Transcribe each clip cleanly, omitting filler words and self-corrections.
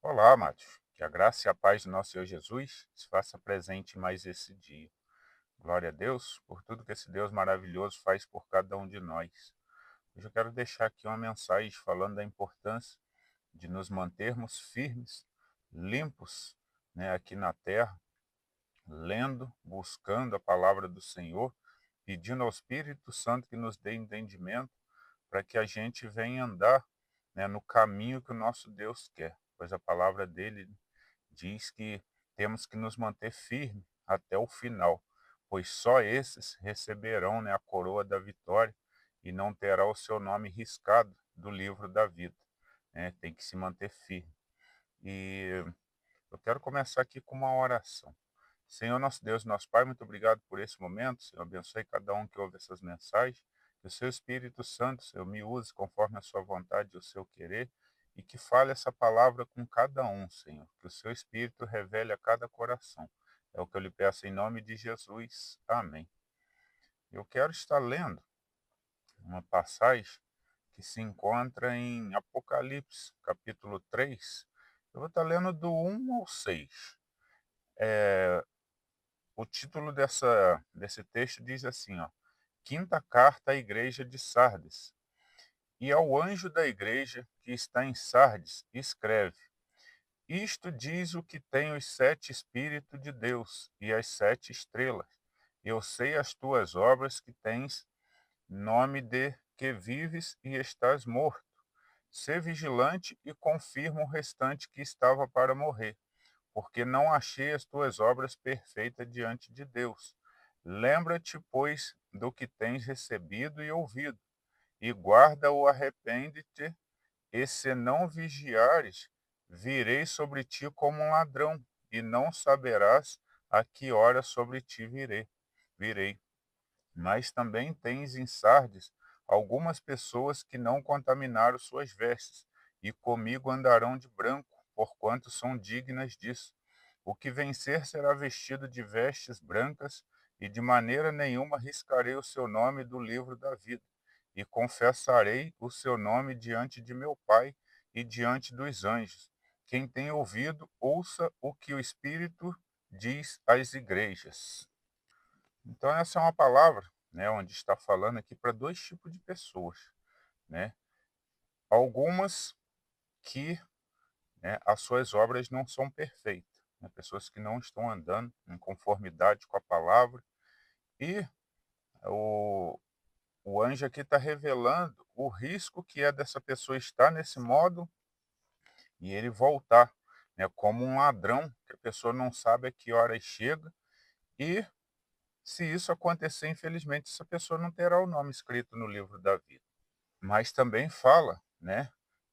Olá, amados. Que a graça e a paz do nosso Senhor Jesus se faça presente em mais esse dia. Glória a Deus por tudo que esse Deus maravilhoso faz por cada um de nós. Hoje eu quero deixar aqui uma mensagem falando da importância de nos mantermos firmes, limpos, aqui na terra, lendo, buscando a palavra do Senhor, pedindo ao Espírito Santo que nos dê entendimento para que a gente venha andar, no caminho que o nosso Deus quer, pois a palavra dele diz que temos que nos manter firmes até o final, pois só esses receberão, a coroa da vitória e não terá o seu nome riscado do livro da vida. Tem que se manter firme. E eu quero começar aqui com uma oração. Senhor nosso Deus, nosso Pai, muito obrigado por esse momento. Senhor, abençoe cada um que ouve essas mensagens. Que o seu Espírito Santo, Senhor, me use conforme a sua vontade e o seu querer, e que fale essa palavra com cada um, Senhor. Que o seu Espírito revele a cada coração. É o que eu lhe peço em nome de Jesus. Amém. Eu quero estar lendo uma passagem que se encontra em Apocalipse, capítulo 3. Eu vou estar lendo do 1 ao 6. O título desse texto diz assim, ó: Quinta carta à igreja de Sardes. E ao anjo da igreja que está em Sardes, escreve: Isto diz o que tem os 7 Espíritos de Deus e as 7 estrelas. Eu sei as tuas obras que tens, nome de que vives e estás morto. Sê vigilante e confirma o restante que estava para morrer, porque não achei as tuas obras perfeitas diante de Deus. Lembra-te, pois, do que tens recebido e ouvido, e guarda-o, arrepende-te, e se não vigiares, virei sobre ti como um ladrão, e não saberás a que hora sobre ti virei. Mas também tens em Sardes algumas pessoas que não contaminaram suas vestes, e comigo andarão de branco, porquanto são dignas disso. O que vencer será vestido de vestes brancas, e de maneira nenhuma riscarei o seu nome do livro da vida, e confessarei o seu nome diante de meu Pai e diante dos anjos. Quem tem ouvido, ouça o que o Espírito diz às igrejas. Então, essa é uma palavra, onde está falando aqui para dois tipos de pessoas, né? Algumas que, as suas obras não são perfeitas, né? Pessoas que não estão andando em conformidade com a palavra, e o, o anjo aqui está revelando o risco que é dessa pessoa estar nesse modo e ele voltar, como um ladrão, que a pessoa não sabe a que horas chega, e se isso acontecer, infelizmente, essa pessoa não terá o nome escrito no livro da vida. Mas também fala,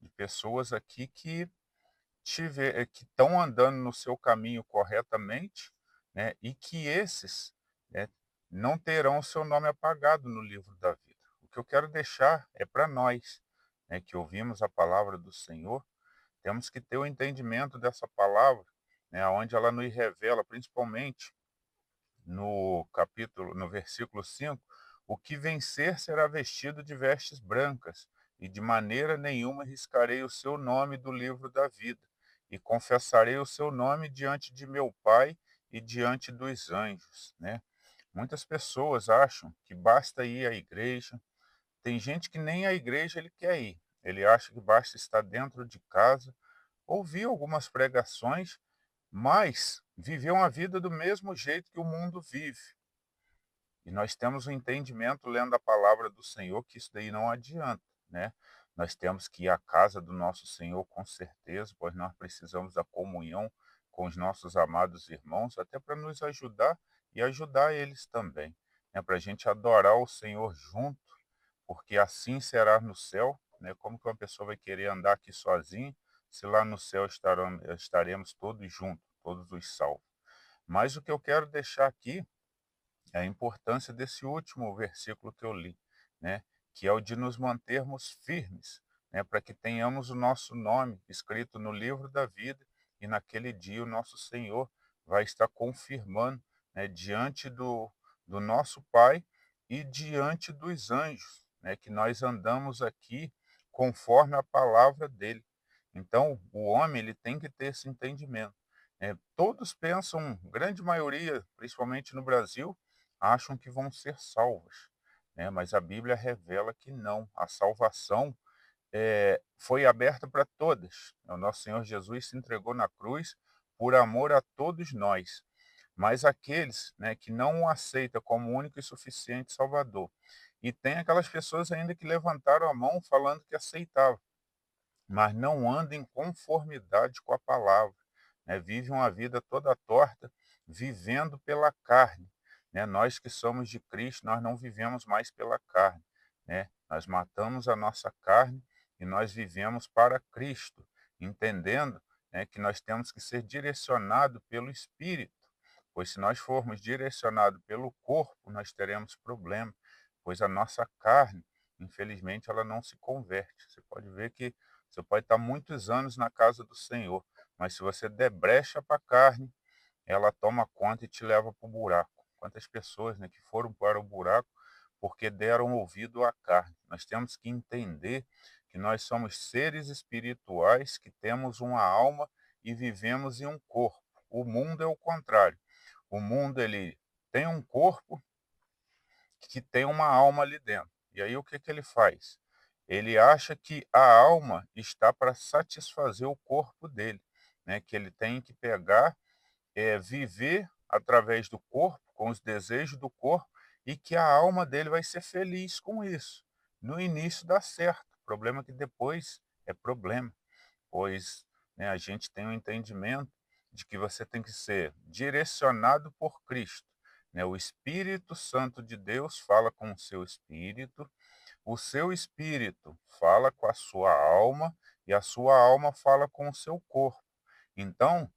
de pessoas aqui que que estão andando no seu caminho corretamente, e que esses, né, não terão o seu nome apagado no livro da vida. O que eu quero deixar é para nós, que ouvimos a palavra do Senhor, temos que ter o entendimento dessa palavra, onde ela nos revela, principalmente no versículo 5, o que vencer será vestido de vestes brancas, e de maneira nenhuma riscarei o seu nome do livro da vida, e confessarei o seu nome diante de meu Pai e diante dos anjos, Muitas pessoas acham que basta ir à igreja. Tem gente que nem à igreja ele quer ir. Ele acha que basta estar dentro de casa, ouvir algumas pregações, mas viver uma vida do mesmo jeito que o mundo vive. E nós temos o entendimento, lendo a palavra do Senhor, que isso daí não adianta, né? Nós temos que ir à casa do nosso Senhor com certeza, pois nós precisamos da comunhão com os nossos amados irmãos, até para nos ajudar e ajudar eles também, para a gente adorar o Senhor junto, porque assim será no céu, né? Como que uma pessoa vai querer andar aqui sozinho, se lá no céu estaremos todos juntos, todos os salvos. Mas o que eu quero deixar aqui é a importância desse último versículo que eu li, que é o de nos mantermos firmes, para que tenhamos o nosso nome escrito no livro da vida, e naquele dia o nosso Senhor vai estar confirmando, diante do nosso Pai e diante dos anjos, que nós andamos aqui conforme a palavra dele. Então, o homem ele tem que ter esse entendimento. Todos pensam, grande maioria, principalmente no Brasil, acham que vão ser salvos, né? Mas a Bíblia revela que não. A salvação foi aberta para todas. O nosso Senhor Jesus se entregou na cruz por amor a todos nós. Mas aqueles, né, que não o aceitam como único e suficiente Salvador. E tem aquelas pessoas ainda que levantaram a mão falando que aceitavam, mas não andam em conformidade com a palavra, né? Vive uma vida toda torta, vivendo pela carne, né? Nós que somos de Cristo, nós não vivemos mais pela carne, né? Nós matamos a nossa carne e nós vivemos para Cristo, entendendo, né, que nós temos que ser direcionados pelo Espírito, pois se nós formos direcionados pelo corpo, nós teremos problema, pois a nossa carne, infelizmente, ela não se converte. Você pode ver que você pode estar muitos anos na casa do Senhor, mas se você der brecha para a carne, ela toma conta e te leva para o buraco. Quantas pessoas, né, que foram para o buraco porque deram ouvido à carne. Nós temos que entender que nós somos seres espirituais, que temos uma alma e vivemos em um corpo. O mundo é o contrário. O mundo ele tem um corpo que tem uma alma ali dentro. E aí o que ele faz? Ele acha que a alma está para satisfazer o corpo dele, né? Que ele tem que pegar, viver através do corpo, com os desejos do corpo, e que a alma dele vai ser feliz com isso. No início dá certo, o problema é que depois é problema, pois, né, a gente tem um entendimento de que você tem que ser direcionado por Cristo, né? O Espírito Santo de Deus fala com o seu espírito fala com a sua alma e a sua alma fala com o seu corpo. Então,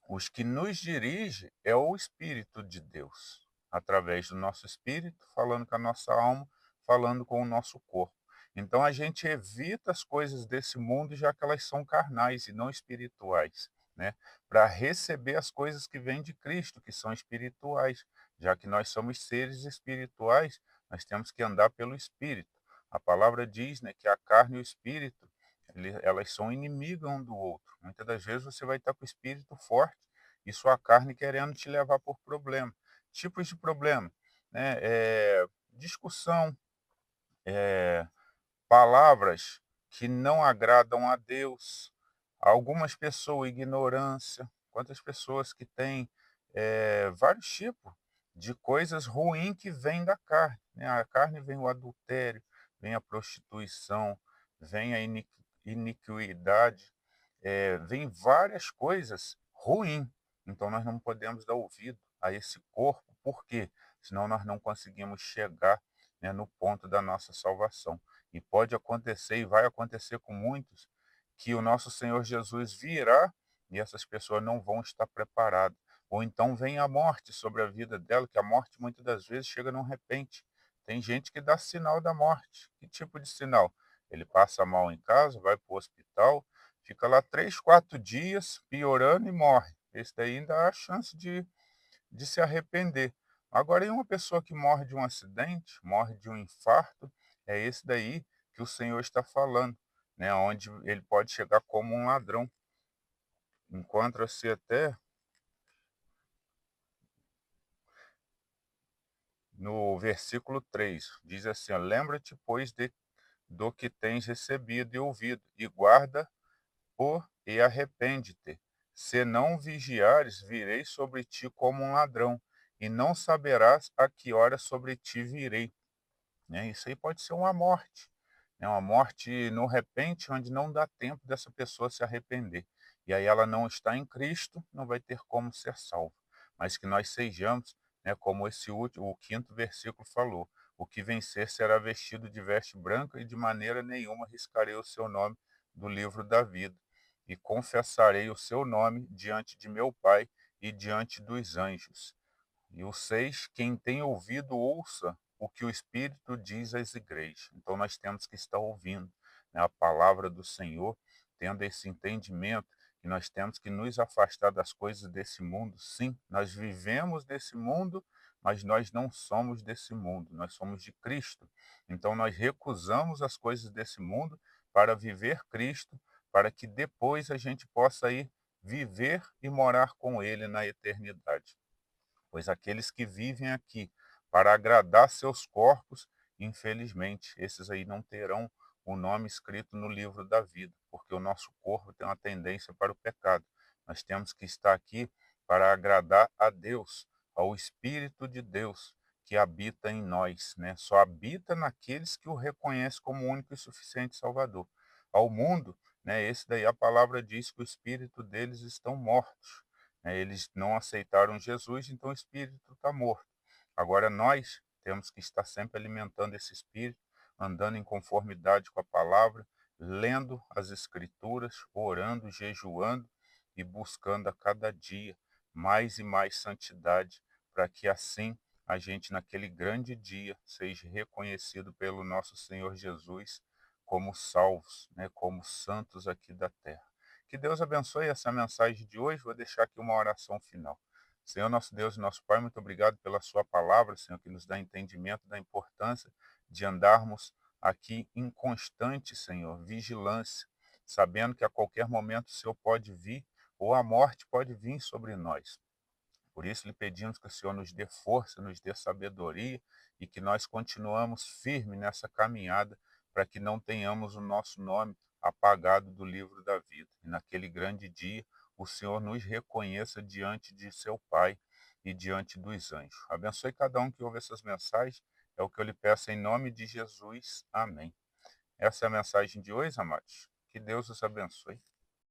os que nos dirige é o Espírito de Deus, através do nosso espírito, falando com a nossa alma, falando com o nosso corpo. Então a gente evita as coisas desse mundo, já que elas são carnais e não espirituais, né? Para receber as coisas que vêm de Cristo, que são espirituais. Já que nós somos seres espirituais, nós temos que andar pelo Espírito. A palavra diz, né, que a carne e o espírito elas são inimigas um do outro. Muitas das vezes você vai estar com o espírito forte e sua carne querendo te levar por problema. Tipos de problema, né? Discussão, é, palavras que não agradam a Deus, algumas pessoas, ignorância. Quantas pessoas que têm vários tipos de coisas ruins que vêm da carne, né? A carne vem o adultério, vem a prostituição, vem a iniquidade, vem várias coisas ruins. Então nós não podemos dar ouvido a esse corpo, por quê? Senão nós não conseguimos chegar, né, no ponto da nossa salvação. E pode acontecer, e vai acontecer com muitos, que o nosso Senhor Jesus virá e essas pessoas não vão estar preparadas. Ou então vem a morte sobre a vida dela, que a morte muitas das vezes chega num repente. Tem gente que dá sinal da morte. Que tipo de sinal? Ele passa mal em casa, vai para o hospital, fica lá 3, 4 dias piorando e morre. Esse daí ainda há chance de se arrepender. Agora, em uma pessoa que morre de um acidente, morre de um infarto, é esse daí que o Senhor está falando, né? Onde ele pode chegar como um ladrão. Encontra-se até no versículo 3, diz assim: ó, lembra-te, pois, do que tens recebido e ouvido, e guarda e arrepende-te. Se não vigiares, virei sobre ti como um ladrão, e não saberás a que hora sobre ti virei. Né? Isso aí pode ser uma morte, né? Uma morte no repente, onde não dá tempo dessa pessoa se arrepender. E aí ela não está em Cristo, não vai ter como ser salva. Mas que nós sejamos, né, como esse último, o quinto versículo falou: o que vencer será vestido de veste branca, e de maneira nenhuma riscarei o seu nome do livro da vida. E confessarei o seu nome diante de meu Pai e diante dos anjos. E o 6, quem tem ouvido, ouça o que o Espírito diz às igrejas. Então nós temos que estar ouvindo, né, a palavra do Senhor, tendo esse entendimento que nós temos que nos afastar das coisas desse mundo. Sim, nós vivemos nesse mundo, mas nós não somos desse mundo, nós somos de Cristo. Então nós recusamos as coisas desse mundo para viver Cristo, para que depois a gente possa ir viver e morar com Ele na eternidade. Pois aqueles que vivem aqui para agradar seus corpos, infelizmente, esses aí não terão o nome escrito no livro da vida, porque o nosso corpo tem uma tendência para o pecado. Nós temos que estar aqui para agradar a Deus, ao Espírito de Deus que habita em nós, né? Só habita naqueles que o reconhecem como único e suficiente Salvador. Ao mundo, né, esse daí a palavra diz que o espírito deles estão mortos, né? Eles não aceitaram Jesus, então o espírito está morto. Agora nós temos que estar sempre alimentando esse espírito, andando em conformidade com a palavra, lendo as escrituras, orando, jejuando e buscando a cada dia mais e mais santidade, para que assim a gente naquele grande dia seja reconhecido pelo nosso Senhor Jesus como salvos, né, como santos aqui da terra. Que Deus abençoe essa mensagem de hoje. Vou deixar aqui uma oração final. Senhor, nosso Deus e nosso Pai, muito obrigado pela sua palavra, Senhor, que nos dá entendimento da importância de andarmos aqui em constante, Senhor, vigilância, sabendo que a qualquer momento o Senhor pode vir ou a morte pode vir sobre nós. Por isso lhe pedimos que o Senhor nos dê força, nos dê sabedoria e que nós continuamos firmes nessa caminhada para que não tenhamos o nosso nome apagado do livro da vida. E naquele grande dia o Senhor nos reconheça diante de seu Pai e diante dos anjos. Abençoe cada um que ouve essas mensagens. É o que eu lhe peço em nome de Jesus. Amém. Essa é a mensagem de hoje, amados. Que Deus os abençoe.